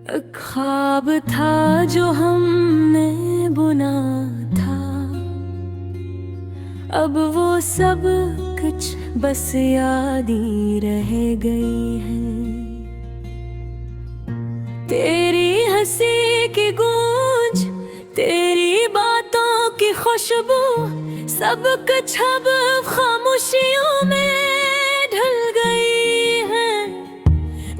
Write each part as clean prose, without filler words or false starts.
ख्वाब था जो हमने बुना था, अब वो सब कुछ बस याद ही रह गई है। तेरी हंसी की गूंज, तेरी बातों की खुशबू, सब कुछ अब खामोशियों में ढल गई है।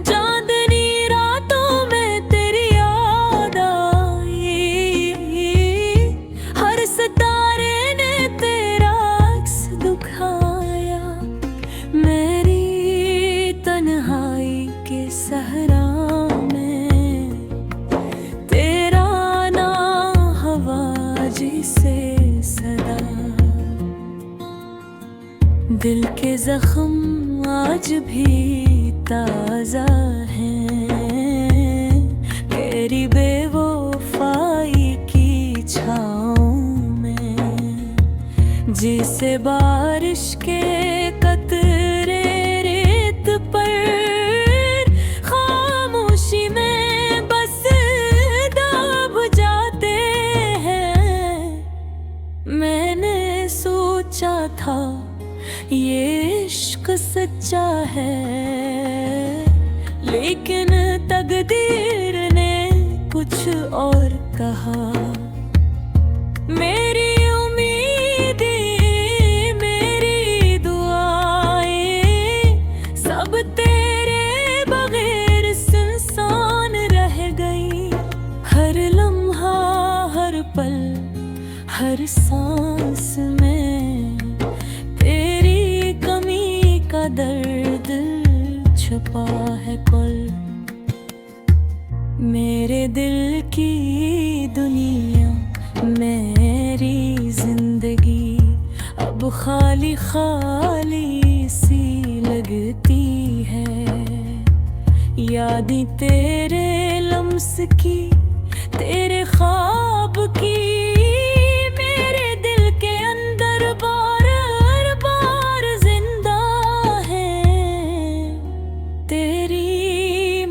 चांदनी रातों में तेरी याद आई, हर सितारे ने तेरा अक्स दिखाया। मेरी तन्हाई के सहरा सदा, दिल के जख्म आज भी ताजा हैं, तेरी बेवफाई की छाँव में। जिसे बारिश के कतरे रेत पर खामोशी में बस दब जाते हैं। मैंने सोचा था ये इश्क सच्चा है, लेकिन तकदीर ने कुछ और कहा। मेरी उम्मीदें, मेरी दुआएं, सब तेरे बगैर सुनसान रह गई। हर लम्हा, हर पल, हर सांस में तेरी कमी का दर्द छुपा है कुल। मेरे दिल की दुनिया, मेरी जिंदगी अब खाली खाली सी लगती है। यादें तेरे लम्स की, तेरे ख्वाब की,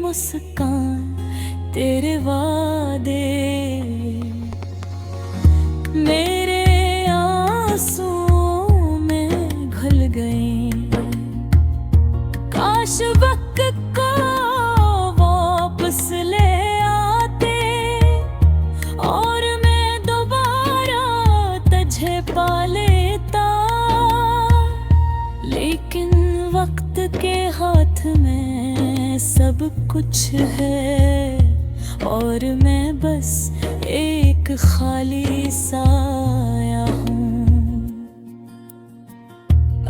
मुस्कान, तेरे वादे, मेरे आंसुओं में घुल गए। काश वक्त को वापस ले आते और मैं दोबारा तुझे पा लेता, लेकिन वक्त के हाथ में सब कुछ है और मैं बस एक खाली साया हूँ।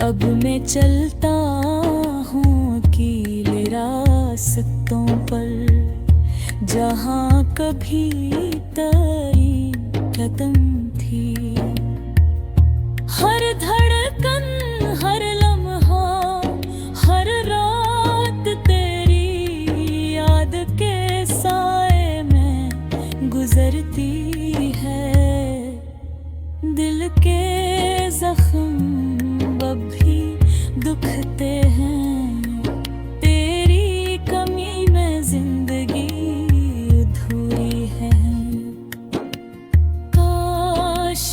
अब मैं चलता हूँ अकेले रास्तों पर, जहाँ कभी तेरी कदम थी। हर धड़कन, हर लम्हा, हर रात तेरी याद के साए में गुजरती है। दिल के जख्म अब भी दुखते हैं, तेरी कमी में जिंदगी अधूरी है। काश